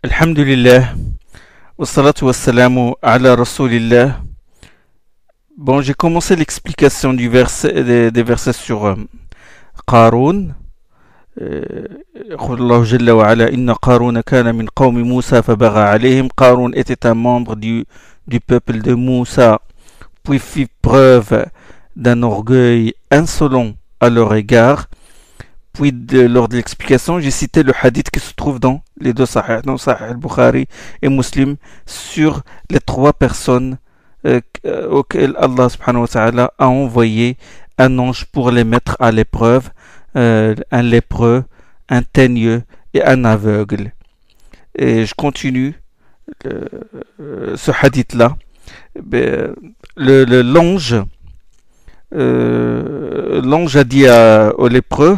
Alhamdulillah, wassalatu wassalamu ala rasulillah. Bon, j'ai commencé l'explication des versets sur Qarun. يقول الله جل وعلا إن قارون كان من قوم موسى فبغى عليهم. Qarun était un membre du peuple de Moussa, puis fit preuve d'un orgueil insolent à leur égard. Puis lors de l'explication, j'ai cité le hadith qui se trouve dans les deux Sahih, dans Sahih al-Bukhari et Muslim, sur les trois personnes auxquelles Allah subhanahu wa ta'ala a envoyé un ange pour les mettre à l'épreuve, un lépreux, un teigneux et un aveugle. Et je continue ce hadith-là. L'ange a dit au lépreux,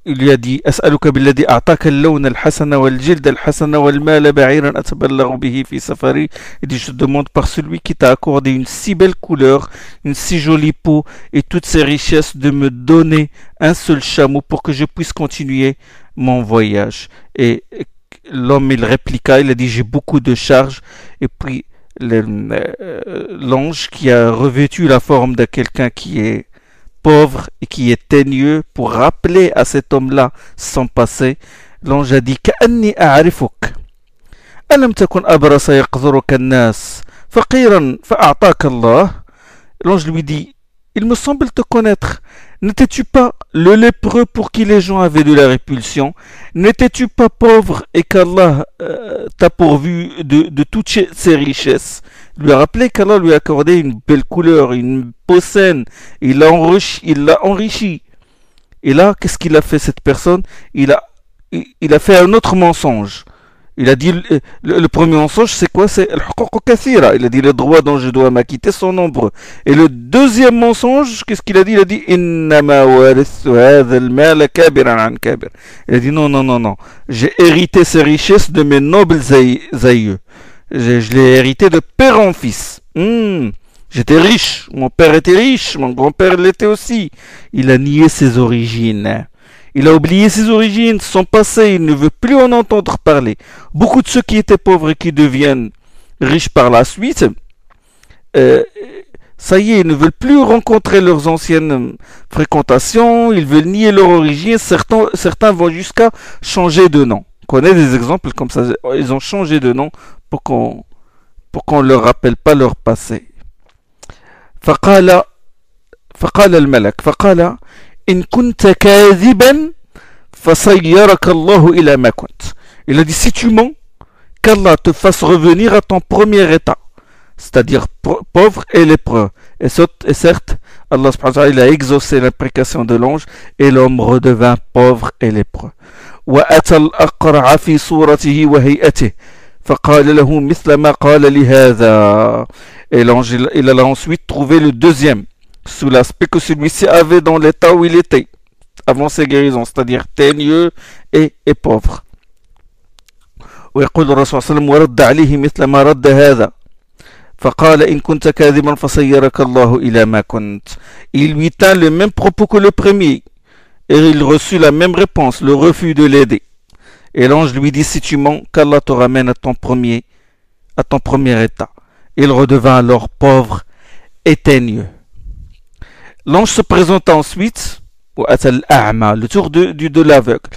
il lui a dit أسألك بالذي أعطاك اللون الحسن والجلد الحسن والمال بعيرا أتبلغ به في سفري. Il dit, je demande par celui qui t'a accordé une si belle couleur, une si jolie peau et toutes ces richesses, de me donner un seul chameau pour que je puisse continuer mon voyage. Et l'homme, il répliqua, il a dit, j'ai beaucoup de charges. Et puis l'ange, qui a revêtu la forme de quelqu'un qui est pauvre et qui est teigneux, pour rappeler à cet homme-là son passé, l'ange a dit كأني أعرفك ألم تكن أبرص يقذرك الناس فقيرا فأعطاك الله. L'ange lui dit, il me semble te connaître. N'étais-tu pas le lépreux pour qui les gens avaient de la répulsion? N'étais-tu pas pauvre et qu'Allah t'a pourvu de toutes ses richesses? Il lui a rappelé qu'Allah lui a accordé une belle couleur, une peau saine. Il l'a enrichi. Et là, qu'est-ce qu'il a fait, cette personne? Il a fait un autre mensonge. Il a dit, le premier mensonge, c'est quoi? C'est al-huquq kathira. Il a dit, les droits dont je dois m'acquitter sont nombreux. Et le deuxième mensonge, qu'est-ce qu'il a dit? Il a dit, innama warithu hadha al-mal kabiran an kabir. Il a dit, non. J'ai hérité ces richesses de mes nobles aïeux. Je l'ai hérité de père en fils. J'étais riche. Mon père était riche. Mon grand-père l'était aussi. Il a nié ses origines. Il a oublié ses origines, son passé, il ne veut plus en entendre parler. Beaucoup de ceux qui étaient pauvres et qui deviennent riches par la suite, ça y est, ils ne veulent plus rencontrer leurs anciennes fréquentations, ils veulent nier leur origine, certains vont jusqu'à changer de nom. On connaît des exemples comme ça, ils ont changé de nom pour qu'on ne leur rappelle pas leur passé. فقال الملك فقال إن كنت كاذبا فصيرك الله إلى ما كنت. Il a dit, si tu mens, qu'Allah te fasse revenir à ton premier état, c'est-à-dire pauvre et lépreux. Et certes, Allah subhanahu wa ta'ala, il a exaucé l'imprécation de l'ange et l'homme redevint pauvre et lépreux. وأتى الأقرع في صورته وهيئته فقال له مثل ما قال لهذا. Et l'ange, il a ensuite trouvé le deuxième, sous l'aspect que celui-ci avait dans l'état où il était avant ses guérisons, c'est-à-dire teigneux et pauvre. ويقول الرسول صلى الله عليه وسلم ورد عليه مثل ما رد هذا فقال إن كنت كاذبا فصيرك الله إلى ما كنت. Il lui tint le même propos que le premier et il reçut la même réponse, le refus de l'aider. Et l'ange lui dit, si tu mens, qu'Allah te ramène à ton premier état. Il redevint alors pauvre et teigneux. L'ange se présente ensuite, le tour de l'aveugle.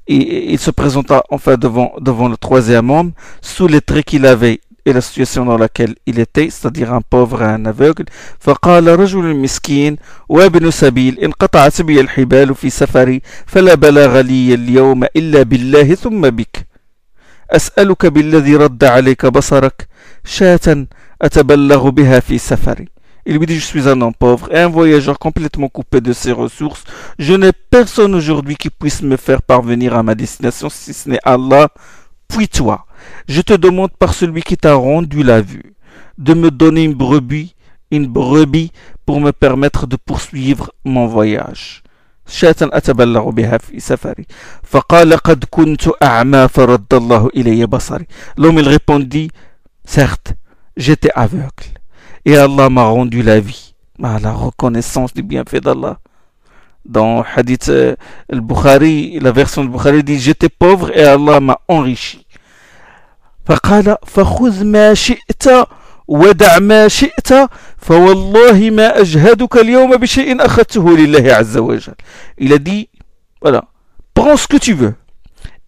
Il se présenta enfin devant le troisième homme, sous les traits qu'il avait et la situation dans laquelle il était, c'est-à-dire un pauvre et un aveugle. فقال رجل مسكين وابن سبيل انقطعت بي الحبال في سفري فلا بلاغ لي اليوم إلا بالله ثم بك أسألك بالذي رد عليك بصرك شاة أتبلغ بها في سفري. Il lui dit, je suis un homme pauvre et un voyageur complètement coupé de ses ressources. Je n'ai personne aujourd'hui qui puisse me faire parvenir à ma destination, si ce n'est Allah, puis toi. Je te demande par celui qui t'a rendu la vue, de me donner une brebis pour me permettre de poursuivre mon voyage. شاة أتبلغ بها في سفري فقال قد كنت أعمى فرد الله إلي بصري. L'homme il répondit, certes, j'étais aveugle et Allah m'a rendu la vie. La reconnaissance du bienfait d'Allah. Dans Hadith al-Bukhari, la version de Bukhari dit j'étais pauvre et Allah m'a enrichi. فقال فخذ ما شئت ودع ما شئت فوالله ما أجهدك اليوم بشيء أخذته لله عز وجل. Il a dit voilà, prends ce que tu veux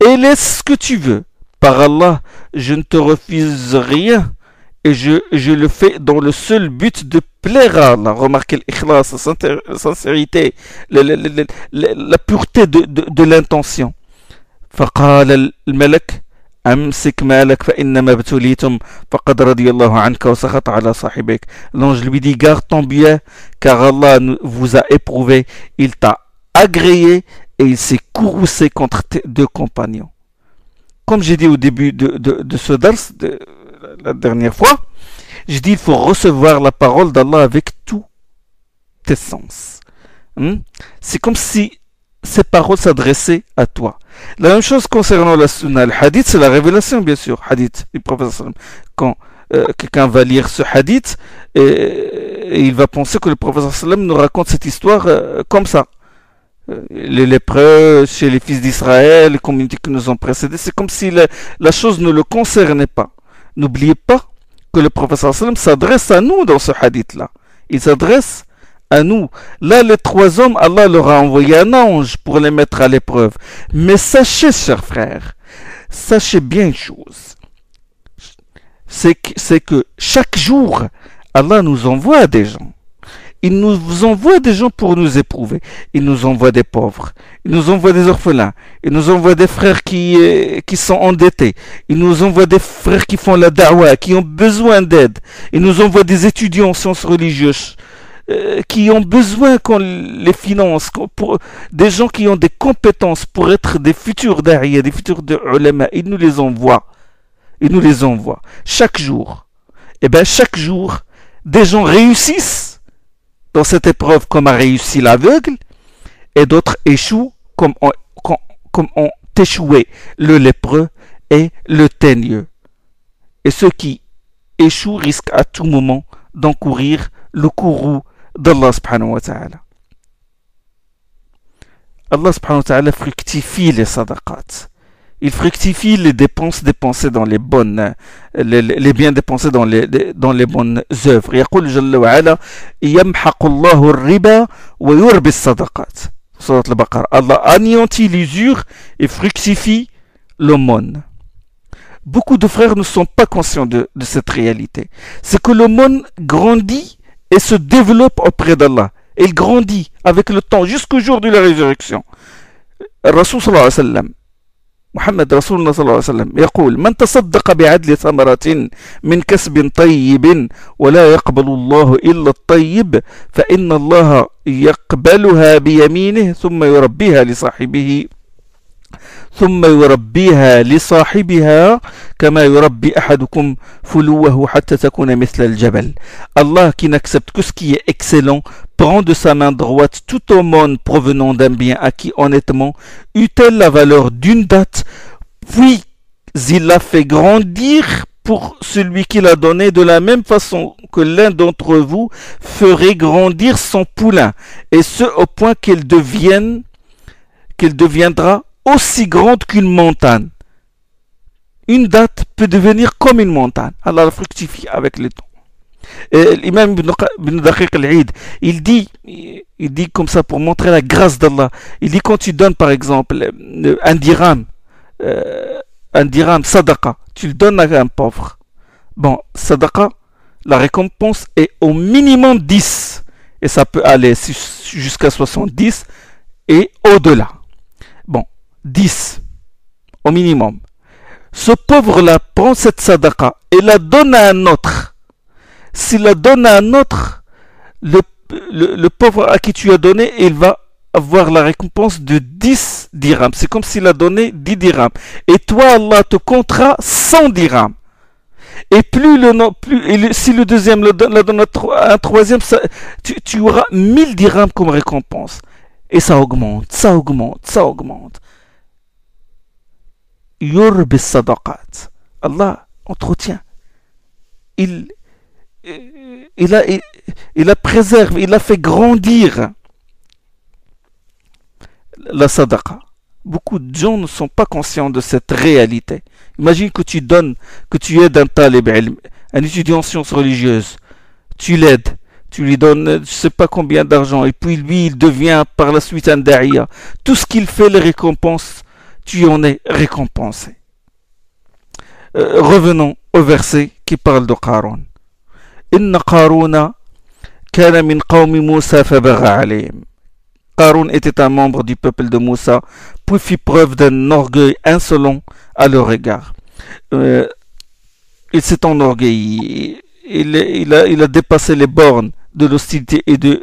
et laisse ce que tu veux. Par Allah, je ne te refuse rien et je le fais dans le seul but de plaire à Allah. Remarquez l'ikhlas, la sincérité, la pureté de l'intention. فقال الملك أمسك مالك فإنما ابتليتم فقد رضي الله عنك وسخط على صاحبك. L'ange lui dit garde ton bien car Allah vous a éprouvé, il t'a agréé et il s'est courroucé contre tes deux compagnons. Comme j'ai dit au début de ce dars, la dernière fois, je dis il faut recevoir la parole d'Allah avec tous tes sens. C'est comme si ces paroles s'adressaient à toi. La même chose concernant la sunna. Le hadith, c'est la révélation, bien sûr. Hadith du prophète. Quand quelqu'un va lire ce hadith, et il va penser que le prophète nous raconte cette histoire comme ça. Les lépreux chez les fils d'Israël, les communautés qui nous ont précédés, c'est comme si la chose ne le concernait pas. N'oubliez pas que le prophète s'adresse à nous dans ce hadith-là. Il s'adresse à nous. Là, les trois hommes, Allah leur a envoyé un ange pour les mettre à l'épreuve. Mais sachez, chers frères, sachez bien une chose. C'est que chaque jour, Allah nous envoie des gens. Il nous envoie des gens pour nous éprouver. Il nous envoie des pauvres. Il nous envoie des orphelins. Il nous envoie des frères qui sont endettés. Il nous envoie des frères qui font la da'wah, qui ont besoin d'aide. Il nous envoie des étudiants en sciences religieuses qui ont besoin qu'on les finance, des gens qui ont des compétences pour être des futurs da'iya, des futurs ulama. Il nous les envoie. Il nous les envoie. Chaque jour. Et bien chaque jour, des gens réussissent dans cette épreuve comme a réussi l'aveugle, et d'autres échouent comme ont échoué le lépreux et le teigneux. Et ceux qui échouent risquent à tout moment d'encourir le courroux d'Allah subhanahu wa ta'ala. Allah subhanahu wa ta'ala fructifie les sadaqat. Il fructifie les dépenses dépensées dans les bonnes, les biens dépensés dans les bonnes œuvres. يقول جل وعلا يمحق الله الربا ويربي الصدقات. Surat al-Baqarah. Allah anéantit l'usure et fructifie l'aumône. Beaucoup de frères ne sont pas conscients de cette réalité. C'est que l'aumône grandit et se développe auprès d'Allah. Il grandit avec le temps jusqu'au jour de la résurrection. Rasul sallallahu alayhi wa sallam, محمد رسول الله صلى الله عليه وسلم يقول من تصدق بعدل ثمرة من كسب طيب ولا يقبل الله إلا الطيب فإن الله يقبلها بيمينه ثم يربيها لصاحبها كما يربي أحدكم فلوه حتى تكون مثل الجبل. Allah qui n'accepte que ce qui est excellent prend de sa main droite toute aumône provenant d'un bien acquis honnêtement, eût-elle la valeur d'une date, puis il la fait grandir pour celui qui l'a donné de la même façon que l'un d'entre vous ferait grandir son poulain, et ce au point qu'elle deviendra aussi grande qu'une montagne. Une date peut devenir comme une montagne. Allah la fructifie avec le temps. L'imam Ibn Daqiq al-Eid, il dit comme ça pour montrer la grâce d'Allah. Il dit quand tu donnes par exemple un dirham, sadaqa, tu le donnes à un pauvre. Bon, sadaqa, la récompense est au minimum 10. Et ça peut aller jusqu'à 70 et au-delà. Bon, 10 au minimum. Ce pauvre-là prend cette sadaqa et la donne à un autre. S'il la donne à un autre, le pauvre à qui tu as donné, il va avoir la récompense de 10 dirhams. C'est comme s'il a donné 10 dirhams. Et toi, Allah te comptera 100 dirhams. Et si le deuxième la donne à un troisième, tu auras 1000 dirhams comme récompense. Et ça augmente, ça augmente, ça augmente. Yurbi sadaqat. Allah entretient. Il la préserve, il la fait grandir. la sadaqa. Beaucoup de gens ne sont pas conscients de cette réalité. Imagine que tu aides un talib ilm, un étudiant en sciences religieuses. Tu l'aides, tu lui donnes je ne sais pas combien d'argent, et puis lui, il devient par la suite un da'iya. Tout ce qu'il fait, les récompenses, tu en es récompensé. Revenons au verset qui parle de Qarun. Inna Qaruna kana min qawmi Musa fabagha alayhim. Qarun était un membre du peuple de Moussa, puis fit preuve d'un orgueil insolent à leur égard. Il s'est enorgueilli, il a dépassé les bornes de l'hostilité et de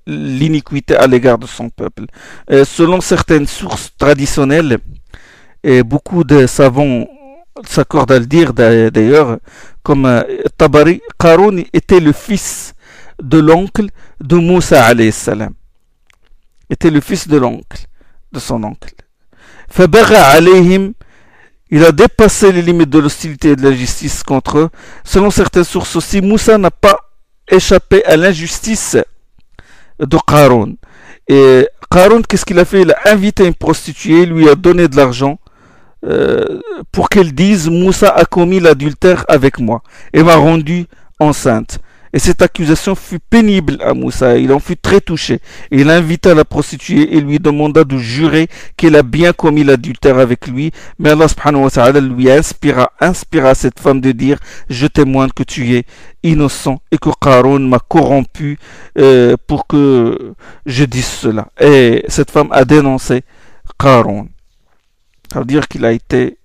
l'iniquité à l'égard de son peuple. Selon certaines sources traditionnelles, et beaucoup de savants s'accordent à le dire d'ailleurs, comme Tabari, Qarun était le fils de l'oncle de Moussa alayhi salam. Était le fils de l'oncle, de son oncle. Fabagha alayhim, il a dépassé les limites de l'hostilité et de la justice contre eux. Selon certaines sources aussi, Moussa n'a pas échappé à l'injustice de Qarun. Et Qarun, qu'est-ce qu'il a fait? Il a invité une prostituée, lui a donné de l'argent pour qu'elle dise Moussa a commis l'adultère avec moi et m'a rendu enceinte. Et cette accusation fut pénible à Moussa, il en fut très touché. Et il invita la prostituée et lui demanda de jurer qu'elle a bien commis l'adultère avec lui. Mais Allah subhanahu wa ta'ala lui inspira à cette femme de dire je témoigne que tu es innocent et que Qarun m'a corrompu pour que je dise cela. Et cette femme a dénoncé Qarun. Ça veut dire qu'il a été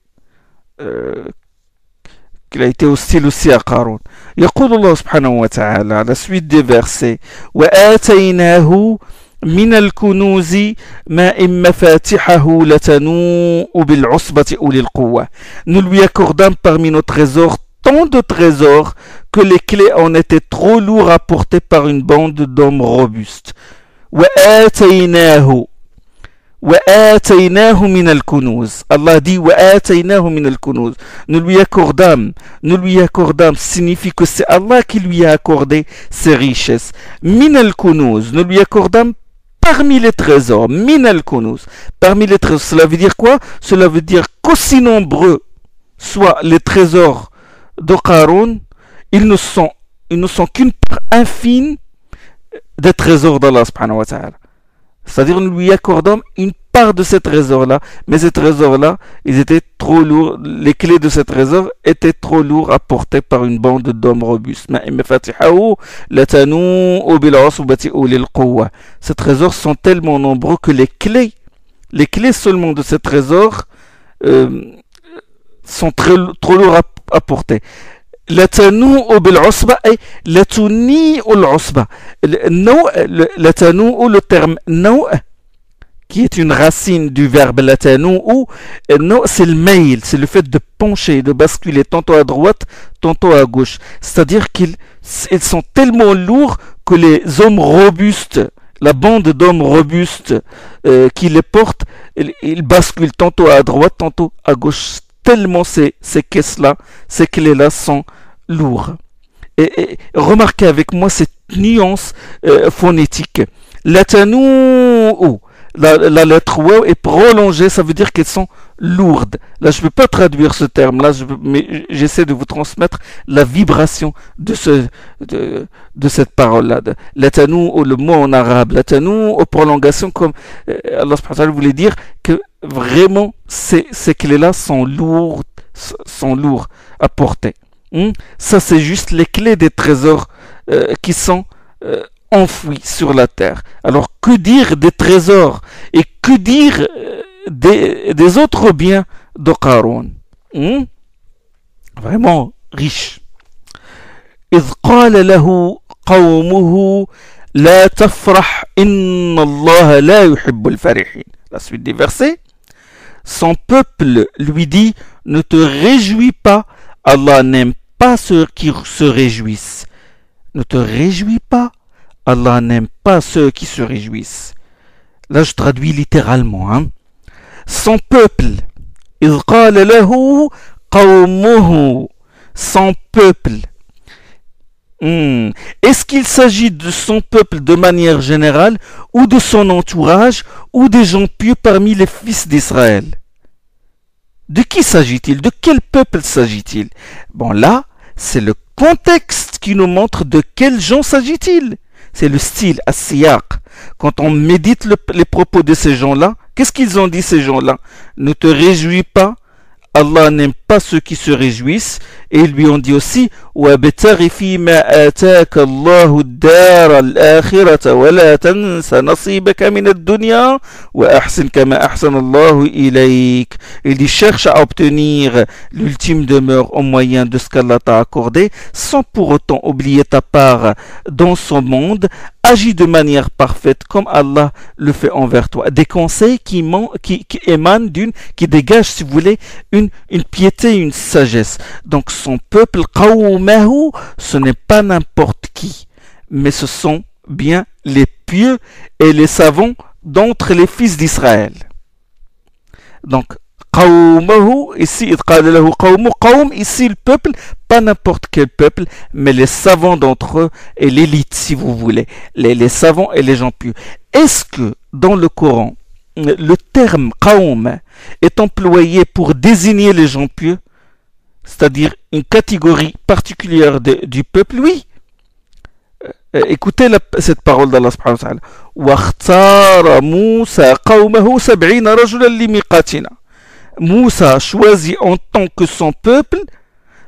hostile aussi à Qarun. يقول الله سبحانه وتعالى على suite des versets وآتيناه من الكنوز ما إن مفاتحه لتنوء بالعصبة أولي القوة. Nous lui accordâmes parmi nos trésors tant de trésors que les clés en étaient trop lourds à porter par une bande d'hommes robustes. وآتيناه وآتيناه من الكنوز. Allah dit وآتيناه من الكنوز. Nous lui accordâmes signifie que c'est Allah qui lui a accordé ses richesses. من الكنوز. Nous lui accordâmes parmi les trésors. من الكنوز. Parmi les trésors. Cela veut dire quoi? Cela veut dire qu'aussi nombreux soient les trésors de Qarun, ils ne sont qu'une part infime des trésors d'Allah subhanahu wa ta'ala. C'est-à-dire nous lui accordons une part de ces trésors-là, mais ces trésors-là, ils étaient trop lourds, les clés de ces trésors étaient trop lourds à porter par une bande d'hommes robustes. Ces trésors sont tellement nombreux que les clés seulement de ces trésors sont trop lourds à porter. لتنوء بالعصبة أي لتنيء العصبة. لتنوء, le terme نوء qui est une racine du verbe لتنوء, c'est le mail, c'est le fait de pencher, de basculer tantôt à droite, tantôt à gauche. C'est-à-dire qu'ils sont tellement lourds que les hommes robustes, la bande d'hommes robustes qui les portent, ils basculent tantôt à droite, tantôt à gauche. Tellement ces caisses-là, ces clés-là sont lourdes. Et remarquez avec moi cette nuance phonétique. La lettre waw est prolongée, ça veut dire qu'elles sont lourdes. Là, je ne peux pas traduire ce terme-là, mais j'essaie de vous transmettre la vibration de cette parole-là. La tanou, le mot en arabe, la tanou, aux prolongations, comme Allah subhanahu wa ta'ala voulait dire que vraiment ces clés-là sont lourds à porter. Ça, c'est juste les clés des trésors qui sont enfouis sur la terre. Alors, que dire des trésors et que dire des autres biens de Qarun? Vraiment riche. إذ قال له قومه لا تفرح إن الله لا يحب الفرحين. La suite des versets. Son peuple lui dit ne te réjouis pas, Allah n'aime pas ceux qui se réjouissent. Ne te réjouis pas, Allah n'aime pas ceux qui se réjouissent. Là je traduis littéralement. Son peuple, إذ قال له قومه, son peuple. Est-ce qu'il s'agit de son peuple de manière générale, ou de son entourage, ou des gens pieux parmi les fils d'Israël? De qui s'agit-il? De quel peuple s'agit-il? Bon, là, c'est le contexte qui nous montre de quels gens s'agit-il. C'est le style, as-siyaq. Quand on médite les propos de ces gens-là, qu'est-ce qu'ils ont dit, ces gens-là? Ne te réjouis pas. Allah n'aime pas ceux qui se réjouissent. Et ils lui ont dit aussi وَابْتَغِ فِيمَا آتَاكَ اللَّهُ الدَّارَ الْآخِرَةَ وَلَا تَنْسَ نَصِيبَكَ مِنَ الدُّنْيَا وَأَحْسِنْ كَمَا أَحْسَنَ اللَّهُ إِلَيْكَ. Il dit cherche à obtenir l'ultime demeure au moyen de ce qu'Allah t'a accordé, sans pour autant oublier ta part dans son monde. Agis de manière parfaite comme Allah le fait envers toi. Des conseils qui émanent qui dégagent, si vous voulez, une piété, une sagesse. Donc son peuple, qawmahu, ce n'est pas n'importe qui, mais ce sont bien les pieux et les savants d'entre les fils d'Israël. Donc qawmahu, ici, ici le peuple, pas n'importe quel peuple, mais les savants d'entre eux et l'élite, si vous voulez, les savants et les gens pieux. Est-ce que dans le Coran, le terme qawm est employé pour désigner les gens pieux, c'est-à-dire une catégorie particulière du peuple? Oui. Écoutez cette parole d'Allah subhanahu wa ta'ala. وَاخْتَارَ مُوسَى قَوْمَهُ 70 رَجُلًا لِمِيقَاتِنَا. Moussa choisit en tant que son peuple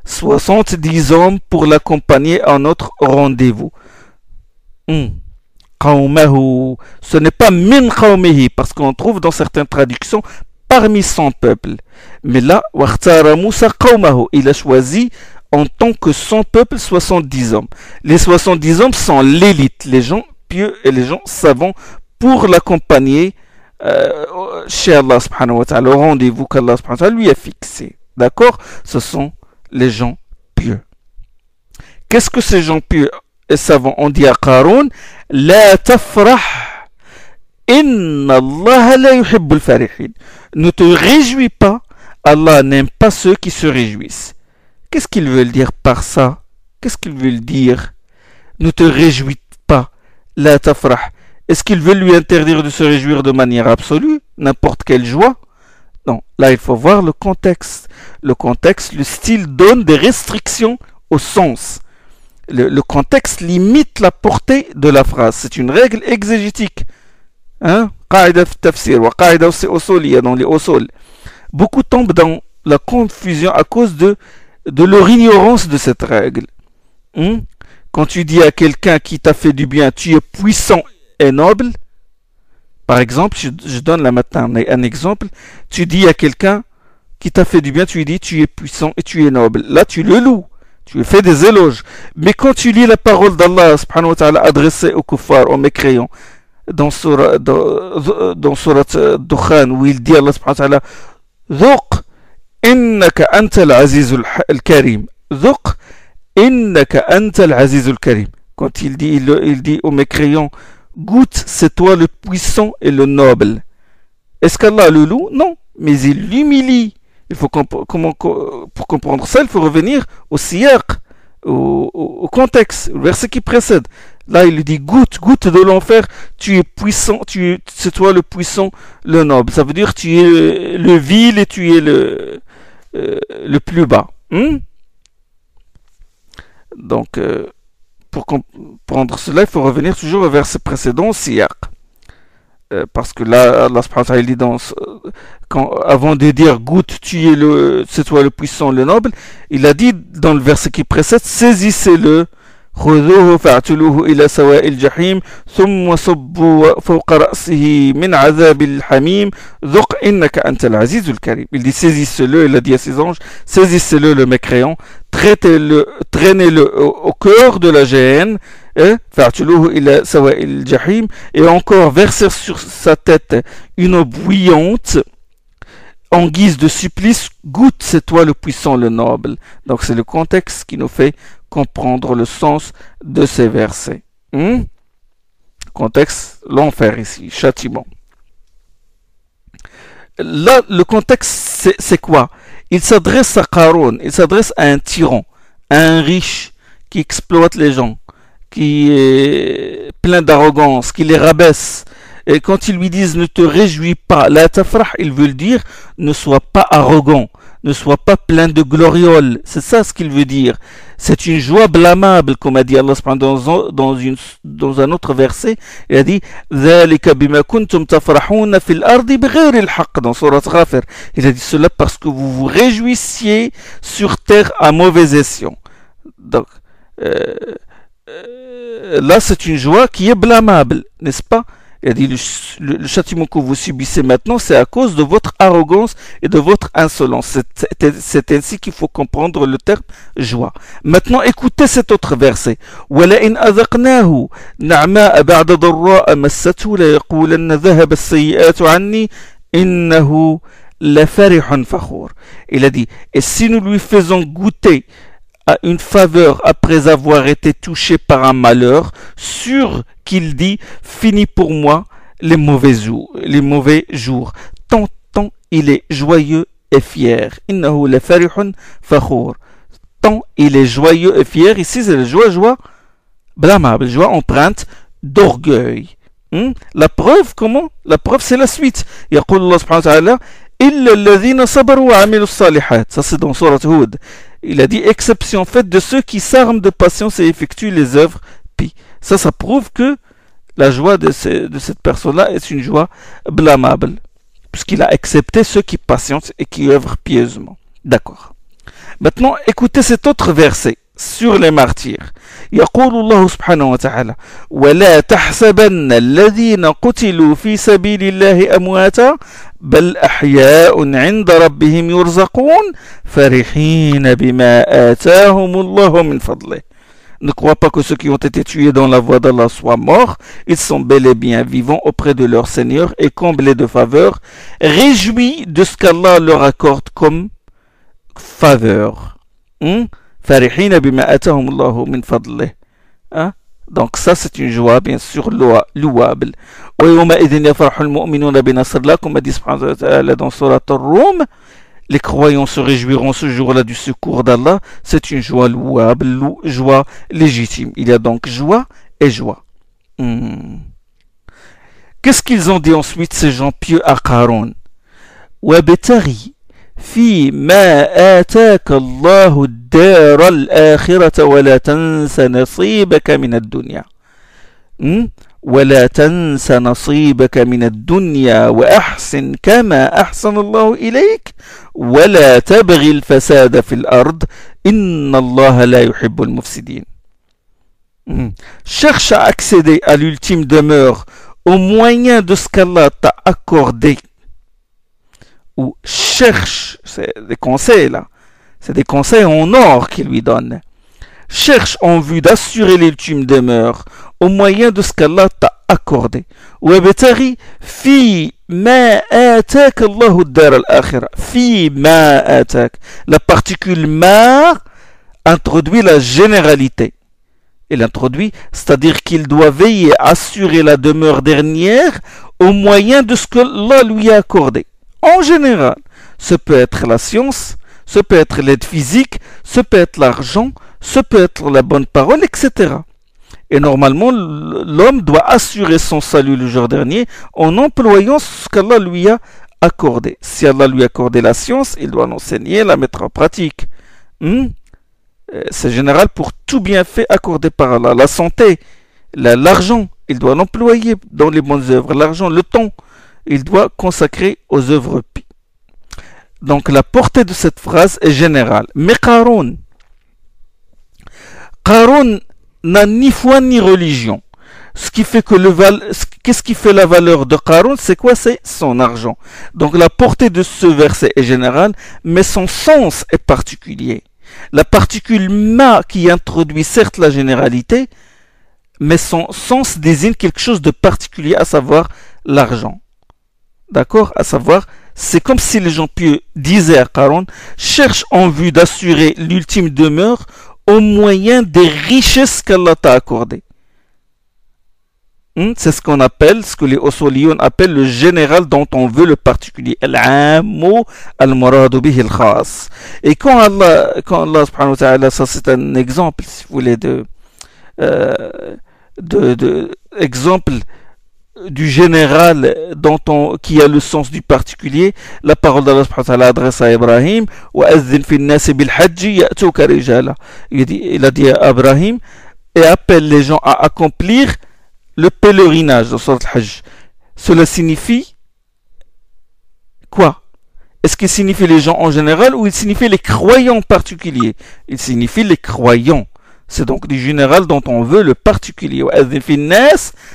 70 hommes pour l'accompagner à notre rendez-vous. Qawmahu, ce n'est pas min qawmihi, parce qu'on trouve dans certaines traductions parmi son peuple. Mais là, waqtara Moussa qawmahu, il a choisi en tant que son peuple 70 hommes. Les 70 hommes sont l'élite, les gens pieux et les gens savants pour l'accompagner chez Allah subhanahu wa ta'ala, au rendez-vous qu'Allah subhanahu wa ta'ala lui a fixé. D'accord? Ce sont les gens pieux. Qu'est-ce que ces gens pieux et savants ont dit à Qarun? La tafrah, inna Allah la yuhibbul farihin. Ne te réjouis pas, Allah n'aime pas ceux qui se réjouissent. Qu'est-ce qu'ils veulent dire par ça? Qu'est-ce qu'ils veulent dire? Ne te réjouis pas, la tafrah. Est-ce qu'il veut lui interdire de se réjouir de manière absolue, n'importe quelle joie? Non, là il faut voir le contexte. Le contexte, le style donne des restrictions au sens. Le contexte limite la portée de la phrase. C'est une règle exégétique. Qaïda tafsir, wa qaïda usuliya dans les usul. Beaucoup tombent dans la confusion à cause de leur ignorance de cette règle. Quand tu dis à quelqu'un qui t'a fait du bien, tu es puissant et noble, par exemple, je donne là maintenant un exemple, tu dis à quelqu'un qui t'a fait du bien, tu lui dis tu es puissant et tu es noble. Là, tu le loues, tu lui fais des éloges. Mais quand tu lis la parole d'Allah subhanahu wa ta'ala adressée aux kuffars, aux mécréants, dans surat Dukhan, où il dit Allah subhanahu wa ta'ala Dhuq innaka antal azizul karim. Dhuq innaka antal azizul karim. Quand il dit aux mécréants goûte, c'est toi le puissant et le noble. Est-ce qu'Allah le loue? Non, mais il l'humilie. Il faut pour comprendre ça, il faut revenir au siyaq, au contexte, au verset qui précède. Là, il lui dit goûte de l'enfer, tu es puissant, c'est toi le puissant, le noble. Ça veut dire tu es le vil et tu es le plus bas. Donc, pour comprendre cela, il faut revenir toujours au verset précédent, siyaq. Parce que là, Allah subhanahu wa ta'ala dit avant de dire goûte, c'est toi le puissant, le noble, il a dit dans le verset qui précède, saisissez-le, خذوه فاعتلوه إلى سواء الجحيم ثم صبوا فوق رأسه من عذاب الحميم ذق إنك أنت العزيز الكريم. Il dit saisissez-le, il a dit à ses anges, saisissez-le le mécréant, traînez-le au cœur de la géhenne, فاعتلوه إلى سواء الجحيم, et encore verser sur sa tête une eau bouillante en guise de supplice, goûte, c'est toi le puissant, le noble. Donc c'est le contexte qui nous fait comprendre le sens de ces versets. Contexte, l'enfer ici, châtiment. Là, le contexte, c'est quoi? Il s'adresse à Qarun, il s'adresse à un tyran, à un riche, qui exploite les gens, qui est plein d'arrogance, qui les rabaisse. Et quand ils lui disent ne te réjouis pas, la tafrah, ils veulent dire ne sois pas arrogant, ne sois pas plein de glorioles. C'est ça ce qu'il veut dire. C'est une joie blâmable, comme a dit Allah dans un autre verset. Il a dit ذَلِكَ بِمَا كُنْتُمْ تَفْرَحُونَ فِي الْأَرْضِ بِغَيْرِ الْحَقِّ dans Surat Ghafir. Il a dit cela parce que vous vous réjouissiez sur terre à mauvais escient. Donc, là, c'est une joie qui est blâmable, n'est-ce pas? Il a dit le châtiment que vous subissez maintenant, c'est à cause de votre arrogance et de votre insolence. C'est ainsi qu'il faut comprendre le terme joie. Maintenant, écoutez cet autre verset. وَلَئِنْ أَذَقْنَاهُ نَعْمَاءَ بَعْدَ ضَرَّاءَ مَسَّتْهُ لَيَقُولَنَّ ذَهَبَ السَّيِّئَاتُ عَنِّي إِنَّهُ لَفَرِحٌ فَخُورٌ. Il a dit, et si nous lui faisons goûter à une faveur après avoir été touché par un malheur, sûr qu'il dit fini pour moi les mauvais jours. Tant il est joyeux et fier. Innahu la farihun fakhour. Tant il est joyeux et fier. Ici c'est la joie blâmable, joie empreinte d'orgueil. La preuve comment? La preuve c'est la suite. يقول الله سبحانه وتعالى إلا الذين صبروا وعملوا الصالحات. Ça c'est dans Surat Hud. Il a dit exception faite de ceux qui s'arment de patience et effectuent les œuvres pies. Ça prouve que la joie de cette personne-là est une joie blâmable, puisqu'il a accepté ceux qui patientent et qui œuvrent pieusement. D'accord. Maintenant, écoutez cet autre verset sur les martyrs. يقول الله سبحانه وتعالى ولا تحسبن الذين قتلوا في سبيل الله أمواتا بل أحياء عند ربهم يرزقون فرحين بما آتاهم الله من فضله. Ne crois pas que ceux qui ont été tués dans la voie d'Allah soient morts. Ils sont bel et bien vivants auprès de leur Seigneur et comblés de faveurs, réjouis de ce qu'Allah leur accorde comme faveur. فرحين بما آتاهم الله من فضله. Donc ça c'est une joie bien sûr louable. ويومئذ يفرح المؤمنون بنصر الله comme a dit subhanahu wa ta'ala dans Surat Ar-Rum. Les croyants se réjouiront ce jour-là du secours d'Allah. C'est une joie louable, joie légitime. Il y a donc joie et joie. Qu'est-ce qu'ils ont dit ensuite ces gens pieux à Qarun? وَابْتَغِي في ما آتاك الله الدار الآخرة ولا تنس نصيبك من الدنيا ولا تنس نصيبك من الدنيا وأحسن كما أحسن الله إليك ولا تبغي الفساد في الأرض إن الله لا يحب المفسدين. Cherche à accéder à l'ultime demeure au moyen de ce qu'Allah t'a accordé. Ou cherche, c'est des conseils là, c'est des conseils en or qu'il lui donne. Cherche en vue d'assurer l'ultime demeure au moyen de ce qu'Allah t'a accordé. وابتغي في ما آتاك الله الدار الآخرة. في ما آتاك. La particule ma introduit la généralité. Il introduit, c'est-à-dire qu'il doit veiller à assurer la demeure dernière au moyen de ce que Allah lui a accordé. En général, ce peut être la science, ce peut être l'aide physique, ce peut être l'argent, ce peut être la bonne parole, etc. Et normalement, l'homme doit assurer son salut le jour dernier en employant ce qu'Allah lui a accordé. Si Allah lui a accordé la science, il doit l'enseigner, la mettre en pratique. C'est général pour tout bienfait accordé par Allah. La santé, l'argent, il doit l'employer dans les bonnes œuvres. L'argent, le temps, il doit consacrer aux œuvres pies. Donc la portée de cette phrase est générale. Mais Qarun n'a ni foi ni religion. Ce qui fait que qu'est-ce qui fait la valeur de Qarun? C'est quoi? C'est son argent. Donc la portée de ce verset est générale, mais son sens est particulier. La particule ma qui introduit certes la généralité, mais son sens désigne quelque chose de particulier, à savoir l'argent. D'accord? À savoir, c'est comme si les gens pieux disaient à Qarun, cherche en vue d'assurer l'ultime demeure au moyen des richesses qu'Allah t'a accordées. C'est ce qu'on appelle, ce que les usuliyoun appellent le général dont on veut le particulier. Al-ammu al-muradu bihi al-khas. Et quand Allah subhanahu wa ta'ala, ça c'est un exemple, si vous voulez, exemple du général qui a le sens du particulier. La parole d'Allah subhanahu wa ta'ala adresse à Ibrahim. وَأَذِّنْ فِي النَّاسِ بِالْحَجِّ يَأْتُوكَ رِجَالًا. Il a dit à Ibrahim, et appelle les gens à accomplir le pèlerinage dans Surat al-Hajj. Cela signifie quoi? Est-ce qu'il signifie les gens en général ou il signifie les croyants en particulier? Il signifie les croyants. C'est donc du général dont on veut le particulier.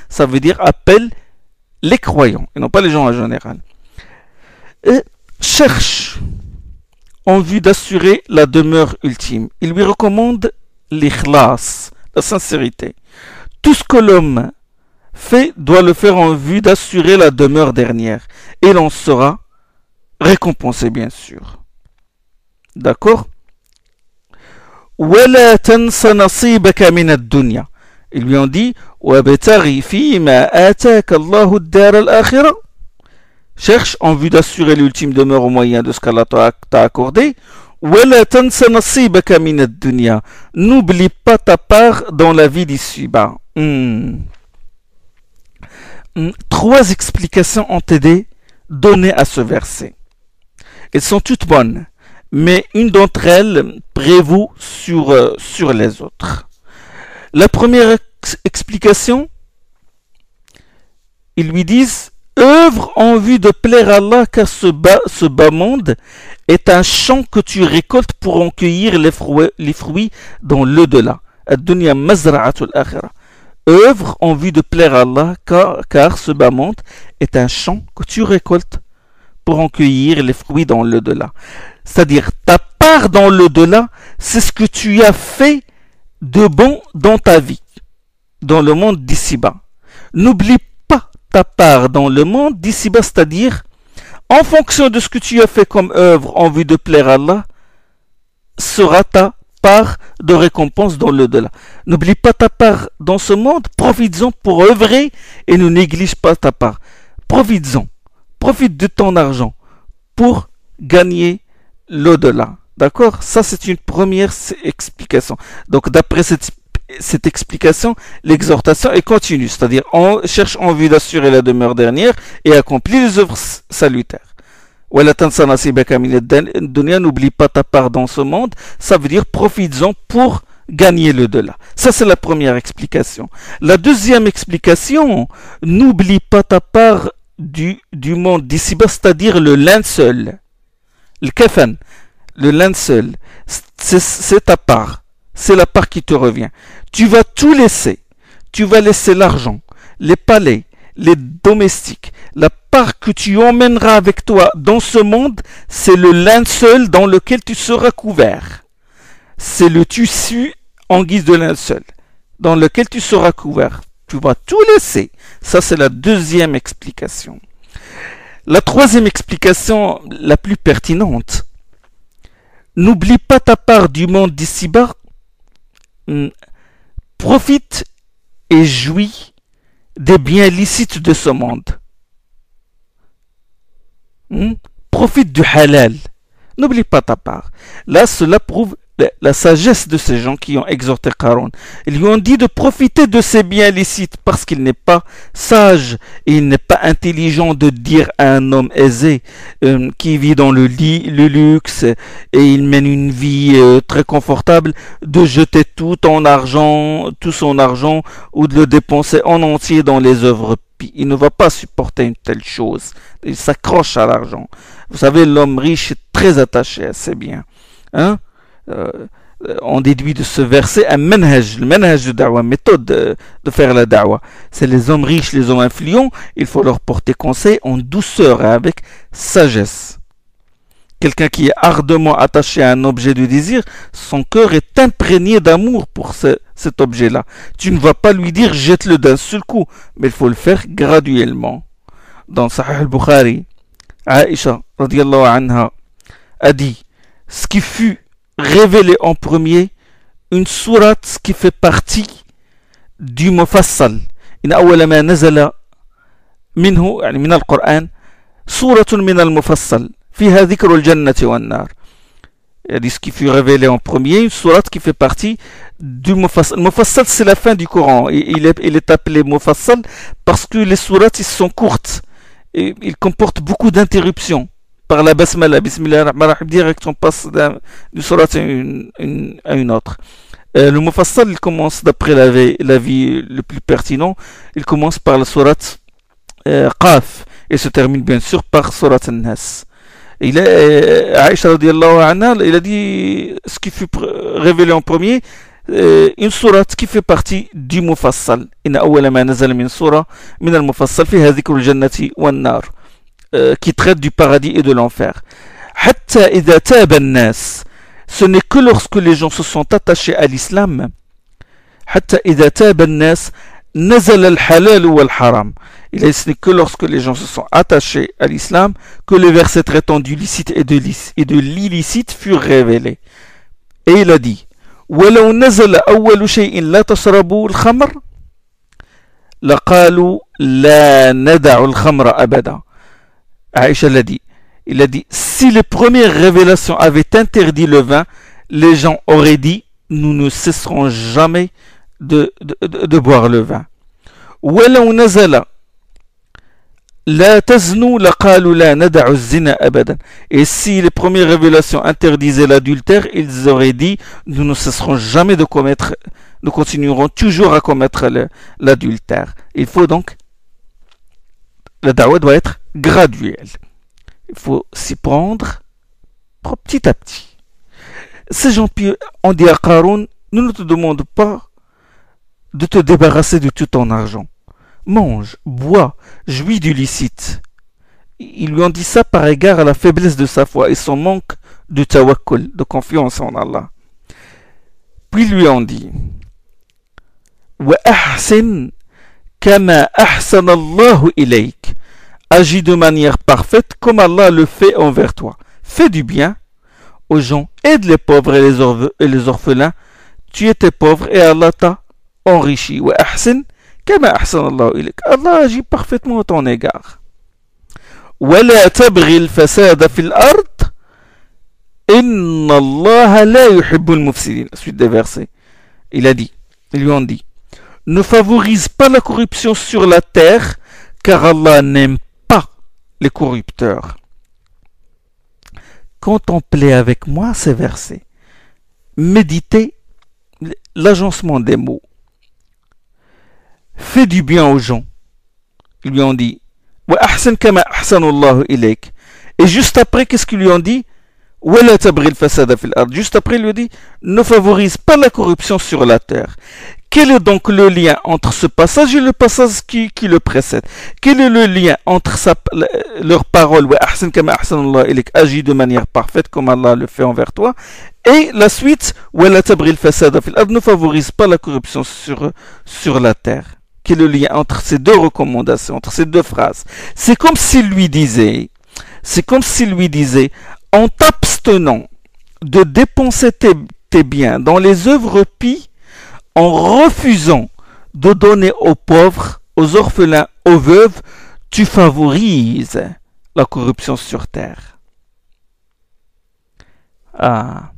Ça veut dire appelle les croyants et non pas les gens en général. Et cherche en vue d'assurer la demeure ultime. Il lui recommande l'ikhlas, la sincérité. Tout ce que l'homme fait doit le faire en vue d'assurer la demeure dernière. Et l'on sera récompensé, bien sûr. D'accord? وَلَا تَنْسَ نَصِيبَكَ مِنَ الدُّنْيا. Ils lui ont dit وَابْتَغِ فِيمَا آتَاكَ اللَّهُ الدَّارَ الْآخِرَةَ. Cherche en vue d'assurer l'ultime demeure au moyen de ce qu'Allah t'a accordé. وَلَا تَنْسَ نَصِيبَكَ مِنَ الدُّنْيا. N'oublie pas ta part dans la vie d'ici-bas. Trois explications ont été données à ce verset. Elles sont toutes bonnes, mais une d'entre elles prévaut sur les autres. La première explication, ils lui disent œuvre en vue de plaire à Allah, car ce bas monde est un champ que tu récoltes pour en cueillir les fruits dans l'au-delà. Ad-dunya mazra'atul akhirah. Œuvre en vue de plaire à Allah, car ce bas monde est un champ que tu récoltes pour en cueillir les fruits dans l'au-delà. C'est-à-dire, ta part dans l'au-delà, c'est ce que tu as fait de bon dans ta vie, dans le monde d'ici-bas. N'oublie pas ta part dans le monde d'ici-bas, c'est-à-dire, en fonction de ce que tu as fait comme œuvre en vue de plaire à Allah, sera ta part de récompense dans l'au-delà. N'oublie pas ta part dans ce monde, profites-en pour œuvrer et ne néglige pas ta part. Profites-en, profite de ton argent pour gagner l'au-delà. D'accord? Ça, c'est une première explication. Donc, d'après cette explication, l'exhortation est continue, c'est-à-dire on cherche en vue d'assurer la demeure dernière et accomplir les œuvres salutaires. N'oublie pas ta part dans ce monde, ça veut dire profites-en pour gagner l'au-delà. Ça, c'est la première explication. La deuxième explication, n'oublie pas ta part du monde d'ici-bas, c'est-à-dire le linceul. Le kafan, le linceul, c'est ta part. C'est la part qui te revient. Tu vas tout laisser. Tu vas laisser l'argent, les palais, les domestiques. La part que tu emmèneras avec toi dans ce monde, c'est le linceul dans lequel tu seras couvert. C'est le tissu en guise de linceul dans lequel tu seras couvert. Tu vas tout laisser. Ça, c'est la deuxième explication. La troisième explication, la plus pertinente. N'oublie pas ta part du monde d'ici-bas. Profite et jouis des biens licites de ce monde. Profite du halal. N'oublie pas ta part. Là, cela prouve la sagesse de ces gens qui ont exhorté Qarun. Ils lui ont dit de profiter de ces biens licites parce qu'il n'est pas sage et il n'est pas intelligent de dire à un homme aisé qui vit dans le luxe et il mène une vie très confortable de jeter tout son argent ou de le dépenser en entier dans les œuvres pies. Il ne va pas supporter une telle chose. Il s'accroche à l'argent. Vous savez, l'homme riche est très attaché à ses biens. On déduit de ce verset un manhaj, le manhaj de da'wah, méthode de faire la da'wah. C'est les hommes riches, les hommes influents, il faut leur porter conseil en douceur et avec sagesse. Quelqu'un qui est ardemment attaché à un objet de désir, son cœur est imprégné d'amour pour cet objet-là. Tu ne vas pas lui dire jette-le d'un seul coup, mais il faut le faire graduellement. Dans Sahih al-Bukhari, Aïcha radiyallahu anha a dit ce qui fut révélé en premier, une sourate qui fait partie du Mufassal, إن أول ما نزل منه يعني من القرآن سورة من المفصل فيها ذكر الجنة والنار. C'est ce qui fut révélé en premier, une sourate qui fait partie du Mufassal. Mufassal, c'est la fin du Coran. Il est appelé Mufassal parce que les sourates ils sont courtes. Et ils comportent beaucoup d'interruptions. Par la basmala, bismillah ar-rahman ar-rahim, direct on passe d'une sourate à une autre. Le Mufassal, il commence d'après l'avis le plus pertinent, il commence par la sourate Qaf et se termine bien sûr par sourate An-Nas. Aïcha radiallahu anha, il a dit ce qui fut révélé en premier, une sourate qui fait partie du Mufassal. Inna awwala ma nazala min sura min al-Mufassal fiha dhikrul jannati wan nar, qui traite du paradis et de l'enfer. Hatta idha taba an-nas, ce n'est que lorsque les gens se sont attachés à l'islam. Hatta idha taba an-nas nazala al-halal wal haram. Ce n'est que lorsque les gens se sont attachés à l'islam que les versets traitant du licite et de l'illicite furent révélés. Et il a dit وَلَوْ نَزَلَ أَوَّلُ شَيْءٍ لَا تَشْرَبُوا الْخَمْرَ لَقَالُوا لَا نَدَعُ الْخَمْرَ أَبَدًا. Aïcha l'a dit. Il a dit, si les premières révélations avaient interdit le vin, les gens auraient dit, nous ne cesserons jamais de boire le vin. وَلَوْ نَزَلَ La taznou la qalu la nada'u zina abadan. Et si les premières révélations interdisaient l'adultère, ils auraient dit nous ne cesserons jamais de commettre, nous continuerons toujours à commettre l'adultère. Il faut donc, la da'wa doit être graduelle. Il faut s'y prendre petit à petit. Ces gens pieux ont dit à Qarun, nous ne te demandons pas de te débarrasser de tout ton argent. Mange, bois, jouis du licite. Ils lui ont dit ça par égard à la faiblesse de sa foi et son manque de tawakkul, de confiance en Allah. Puis ils lui ont dit Wa ahsin kama ahsan Allahu ilayk. Agis de manière parfaite comme Allah le fait envers toi. Fais du bien aux gens, aide les pauvres et les orphelins. Tu étais pauvre et Allah t'a enrichi. Wa ahsin كما أحسن الله إليك. Allah agit parfaitement à ton égard. ولا تبغي الفساد في الأرض إن الله لا يحب المفسدين. Suite des versets. Ils lui ont dit, ne favorise pas la corruption sur la terre, car Allah n'aime pas les corrupteurs. Contemplez avec moi ces versets. Méditez l'agencement des mots. Fais du bien aux gens. Ils lui ont dit Wa ahsan kama ahsanallahu ilayk. Et juste après, qu'est-ce qu'ils lui ont dit Wala tabghil fasada fil ard. Juste après, il lui dit ne favorise pas la corruption sur la terre. Quel est donc le lien entre ce passage et le passage qui le précède? Quel est le lien entre leur parole Wa ahsan kama ahsanallahu ilayk, agis de manière parfaite comme Allah le fait envers toi, et la suite Wala tabghil fasada fil ard, ne favorise pas la corruption sur la terre? Quel est le lien entre ces deux recommandations, entre ces deux phrases? C'est comme s'il lui disait, en t'abstenant de dépenser tes biens dans les œuvres pies, en refusant de donner aux pauvres, aux orphelins, aux veuves, tu favorises la corruption sur terre. Ah.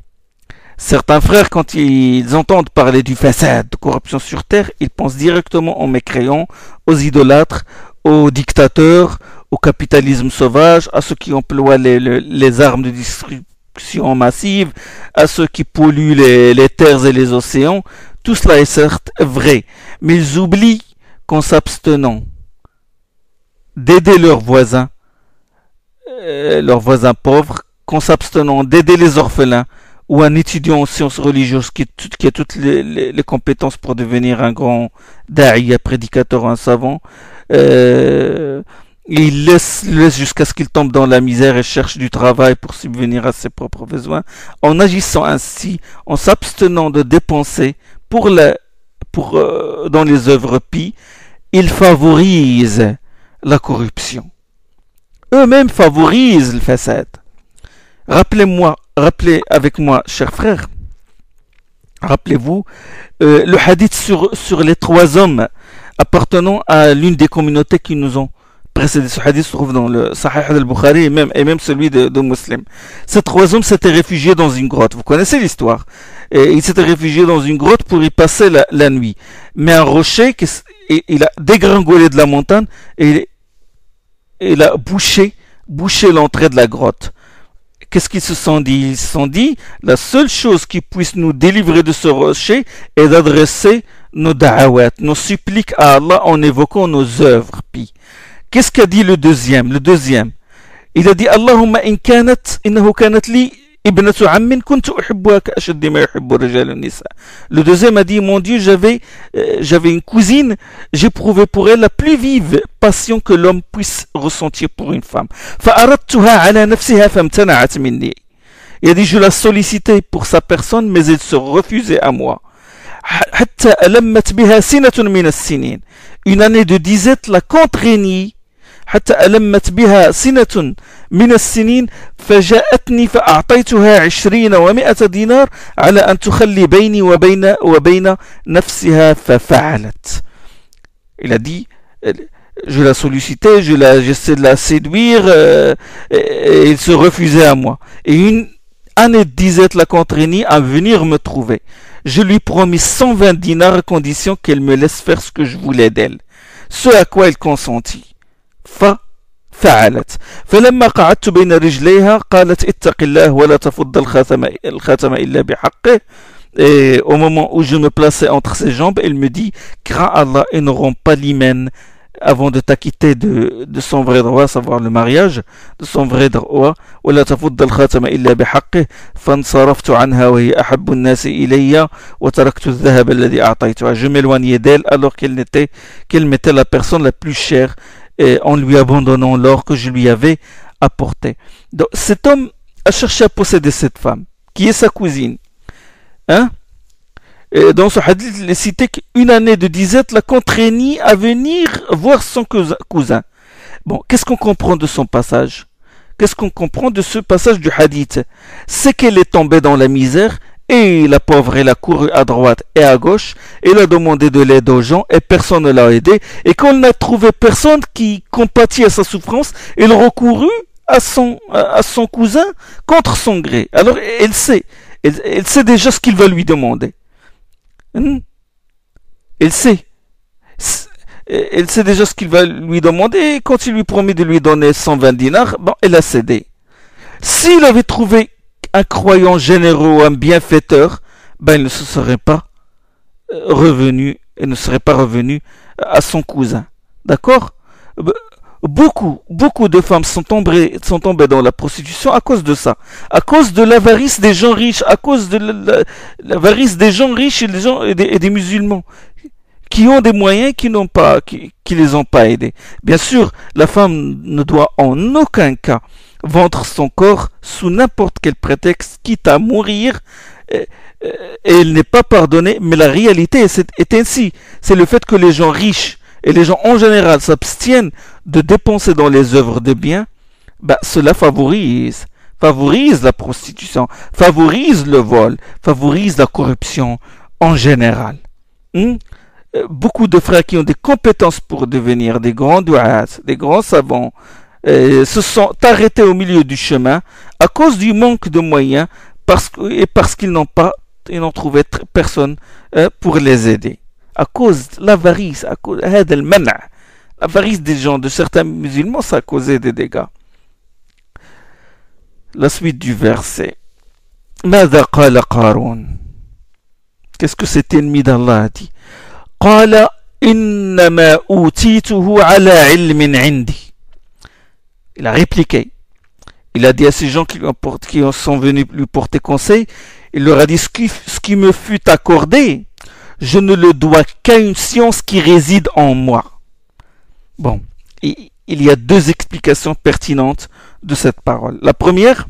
Certains frères, quand ils entendent parler du fasad, de corruption sur terre, ils pensent directement aux mécréants, aux idolâtres, aux dictateurs, au capitalisme sauvage, à ceux qui emploient les armes de destruction massive, à ceux qui polluent les terres et les océans. Tout cela est certes vrai, mais ils oublient qu'en s'abstenant d'aider leurs voisins pauvres, qu'en s'abstenant d'aider les orphelins, ou un étudiant en sciences religieuses qui a toutes les compétences pour devenir un grand da'iya, prédicateur, un savant, il laisse jusqu'à ce qu'il tombe dans la misère et cherche du travail pour subvenir à ses propres besoins. En agissant ainsi, en s'abstenant de dépenser dans les œuvres pies, il favorise la corruption. Eux-mêmes favorisent le fasad. Rappelez avec moi, chers frères, rappelez-vous le hadith sur les trois hommes appartenant à l'une des communautés qui nous ont précédé. Ce hadith se trouve dans le Sahih al-Bukhari et même celui de Muslim. Ces trois hommes s'étaient réfugiés dans une grotte. Vous connaissez l'histoire. Et ils s'étaient réfugiés dans une grotte pour y passer la nuit. Mais un rocher, il a dégringolé de la montagne et il a bouché l'entrée de la grotte. Qu'est-ce qu'ils se sont dit? Ils se sont dit, la seule chose qui puisse nous délivrer de ce rocher est d'adresser nos da'awat, nos suppliques à Allah en évoquant nos œuvres pis. Qu'est-ce qu'a dit le deuxième? Il a dit, Allahumma innahu kanat li ibnatu ammin kuntu uhibbuha ka'ashaddi ma yuhibbu rijalu nisa. Le deuxième a dit, mon Dieu, j'avais une cousine, j'éprouvais pour elle la plus vive passion que l'homme puisse ressentir pour une femme. Fa'aradtuha ala nafsiha famtana'at minni. Il a dit, je la sollicitais pour sa personne, mais elle se refusait à moi. Hatta alammat biha sinatun min as-sinin. Une année de disette la contraignit. حتى ألمت بها سنة من السنين فجاءتني فأعطيتها 20 و100 دينار على أن تخلي بيني وبين نفسها ففعلت. Il a dit, je la sollicitais, j'essayais de la séduire, et il se refusait à moi. Et une année de disette la contraignit à venir me trouver. Je lui promis 120 dinars à condition qu'elle me laisse faire ce que je voulais d'elle. Ce à quoi elle consentit. ففعلت فلما قعدت بين رجليها قالت اتق الله ولا تفض الخاتم إلا بحقه. Et au moment où je me plaçais entre ses jambes, elle me dit, crains Allah et ne romps pas l'hymen avant de t'acquitter de son vrai droit, à savoir le mariage, de son vrai droit. ولا تفض الخاتم إلا بحقه فانصرفت عنها وهي أحب الناس إلي وتركت الذهب الذي أعطيتها. Je m'éloignais d'elle alors qu'elle m'était la personne la plus chère, en lui abandonnant l'or que je lui avais apporté. Donc, cet homme a cherché à posséder cette femme, qui est sa cousine. Et dans ce hadith, il est cité qu'une année de disette la contraignit à venir voir son cousin. Bon, qu'est-ce qu'on comprend de son passage? Qu'est-ce qu'on comprend de ce passage du hadith? C'est qu'elle est tombée dans la misère, et la pauvre, elle a couru à droite et à gauche, elle a demandé de l'aide aux gens et personne ne l'a aidé. Et quand elle n'a trouvé personne qui compatit à sa souffrance, elle recourut à son cousin contre son gré. Alors elle sait déjà ce qu'il va lui demander. Elle sait déjà ce qu'il va lui demander, et quand il lui promet de lui donner 120 dinars, bon, elle a cédé. S'il avait trouvé un croyant généreux, un bienfaiteur, ben il ne se serait pas revenu à son cousin. D'accord? Beaucoup de femmes sont tombées dans la prostitution à cause de ça, à cause de l'avarice des gens riches, à cause de l'avarice des gens riches et des musulmans qui ont des moyens qui les ont pas aidés. Bien sûr, la femme ne doit en aucun cas vendre son corps sous n'importe quel prétexte, quitte à mourir, et elle n'est pas pardonnée, mais la réalité est ainsi. C'est le fait que les gens riches et les gens en général s'abstiennent de dépenser dans les œuvres de biens, cela favorise la prostitution, favorise le vol, favorise la corruption en général. Beaucoup de frères qui ont des compétences pour devenir des grands du'at, des grands savants, se sont arrêtés au milieu du chemin à cause du manque de moyens parce qu'ils n'ont trouvé personne pour les aider. À cause de l'avarice, à cause de l'avarice des gens, de certains musulmans, ça a causé des dégâts. La suite du verset. ماذا قال قارون? Qu'est-ce que cet ennemi d'Allah a dit? قال إنما أوتيته على علم عندي. Il a répliqué. Il a dit à ces gens qui sont venus lui porter conseil, il leur a dit, ce qui me fut accordé, je ne le dois qu'à une science qui réside en moi. Bon, il y a deux explications pertinentes de cette parole. La première,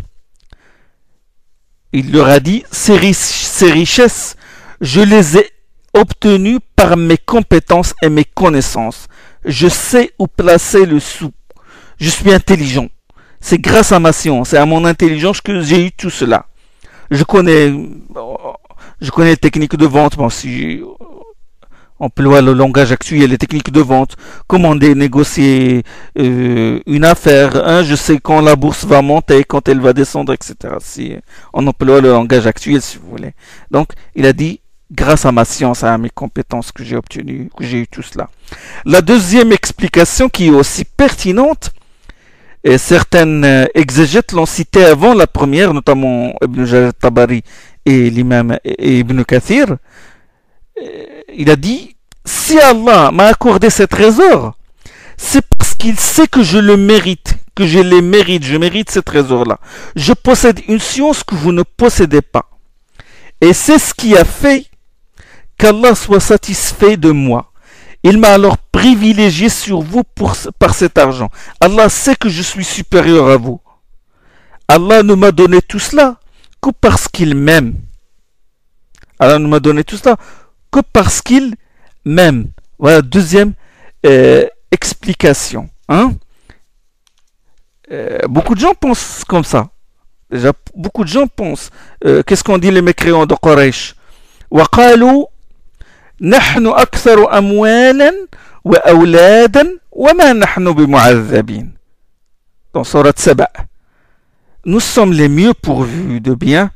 il leur a dit, ces richesses, je les ai obtenues par mes compétences et mes connaissances. Je sais où placer le sou. Je suis intelligent. C'est grâce à ma science et à mon intelligence que j'ai eu tout cela. Je connais les techniques de vente. Bon, si emploie le langage actuel, les techniques de vente, comment négocier une affaire, hein, je sais quand la bourse va monter, quand elle va descendre, etc. Si on emploie le langage actuel, si vous voulez. Donc, il a dit, grâce à ma science, à mes compétences que j'ai obtenues, que j'ai eu tout cela. La deuxième explication qui est aussi pertinente, et certaines exégètes l'ont cité avant la première, notamment Ibn Jarir Tabari et l'imam Ibn Kathir, il a dit, si Allah m'a accordé ce trésor, c'est parce qu'il sait que je le mérite, que je les mérite, je mérite ce trésor-là. Je possède une science que vous ne possédez pas. Et c'est ce qui a fait qu'Allah soit satisfait de moi. Il m'a alors privilégié sur vous par cet argent. Allah sait que je suis supérieur à vous. Allah ne m'a donné tout cela que parce qu'il m'aime. Allah ne m'a donné tout cela que parce qu'il m'aime. Voilà, deuxième explication. Hein? Beaucoup de gens pensent comme ça. Déjà, beaucoup de gens pensent. Qu'est-ce qu'on dit les mécréants de Quraysh? وقالوا نحن أكثر أموالا وأولادا وما نحن بمعذبين. Dans Surat Saba. Nous sommes les mieux pourvus de biens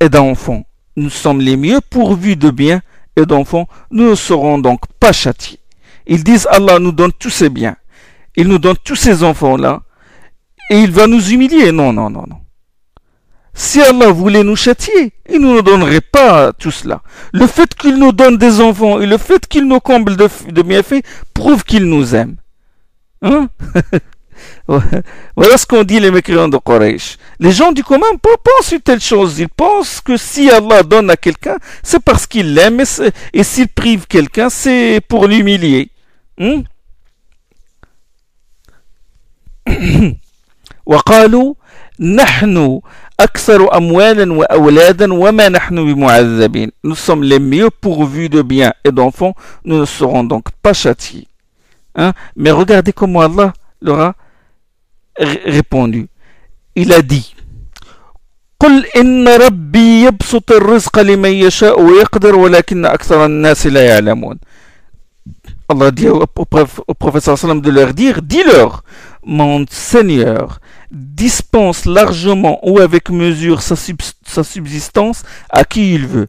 et d'enfants. Nous sommes les mieux pourvus de biens et d'enfants. Nous ne serons donc pas châtiés. Ils disent Allah nous donne tous ces biens. Il nous donne tous ces enfants-là. Et il va nous humilier. Non, non, non, non. Si Allah voulait nous châtier, il ne nous donnerait pas tout cela. Le fait qu'il nous donne des enfants et le fait qu'il nous comble de bienfaits prouve qu'il nous aime. Hein? Voilà ce qu'on dit les mécréants de Quraysh. Les gens du commun pensent une telle chose. Ils pensent que si Allah donne à quelqu'un, c'est parce qu'il l'aime et s'il prive quelqu'un, c'est pour l'humilier. وقالوا نحن أكثر أموالا وأولادا وما نحن بمعذبين. Nous sommes les mieux pourvus de biens et d'enfants, nous ne serons donc pas châtiés. Hein? Mais regardez comment Allah leur a répondu. Il a dit قل إن ربي يبسط الرزق لمن يشاء ويقدر ولكن أكثر الناس لا يعلمون. Allah dit au prophète sallam de leur dire, dis-leur, mon Seigneur dispense largement ou avec mesure sa subsistance à qui il veut.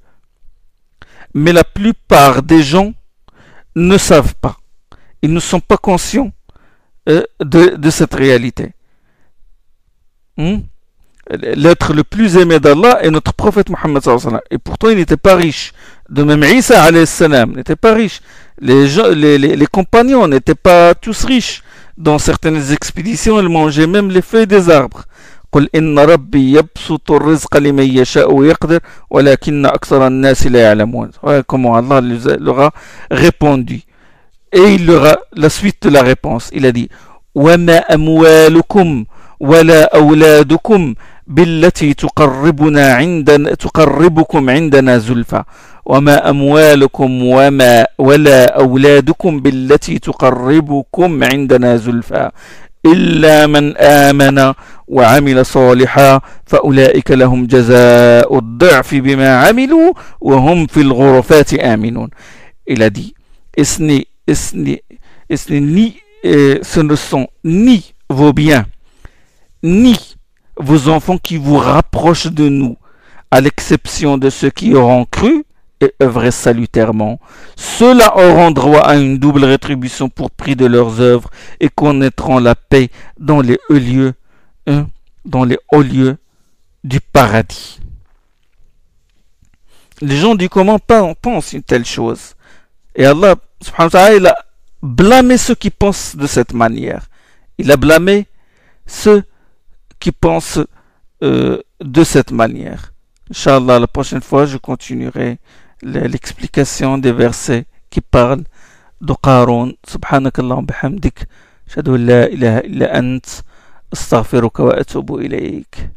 Mais la plupart des gens ne savent pas. Ils ne sont pas conscients de cette réalité. L'être le plus aimé d'Allah est notre prophète Mohammed sallallahu alayhi wa sallam. Et pourtant il n'était pas riche. De même Isa alayhi salam n'était pas riche. Les compagnons n'étaient pas tous riches. Dans certaines expéditions, ils mangeaient même les feuilles des arbres. قل إن ربي يبسط الرزق لمن يشاء ويقدر ولكن أكثر الناس لا يعلمون. Comment Allah leur a répondu. Et il leur a la suite de la réponse. Il a dit وما أموالكم ولا أولادكم بالتي تقربكم عندنا زلفى وما أموالكم ولا أولادكم بالتي تقربكم عندنا زلفى إلا من آمن وعمل صالحا فأولئك لهم جزاء الضعف بما عملوا وهم في الغرفات آمنون. Il a dit, ce ne sont ni vos biens ni vos enfants qui vous rapprochent de nous, à l'exception de ceux qui auront cru et œuvré salutairement. Ceux-là auront droit à une double rétribution pour prix de leurs œuvres et connaîtront la paix dans les hauts lieux, du paradis. Les gens du commun pensent une telle chose. Et Allah, subhanahu wa ta'ala, il a blâmé ceux qui pensent de cette manière. Il a blâmé ceux qui pensent de cette manière. Inch'Allah, la prochaine fois, je continuerai l'explication des versets qui parlent de Qarun. Subhanakallah bihamdik. Ashhadu an la ilaha illa ant. Astaghfiruka wa atubu ilayk.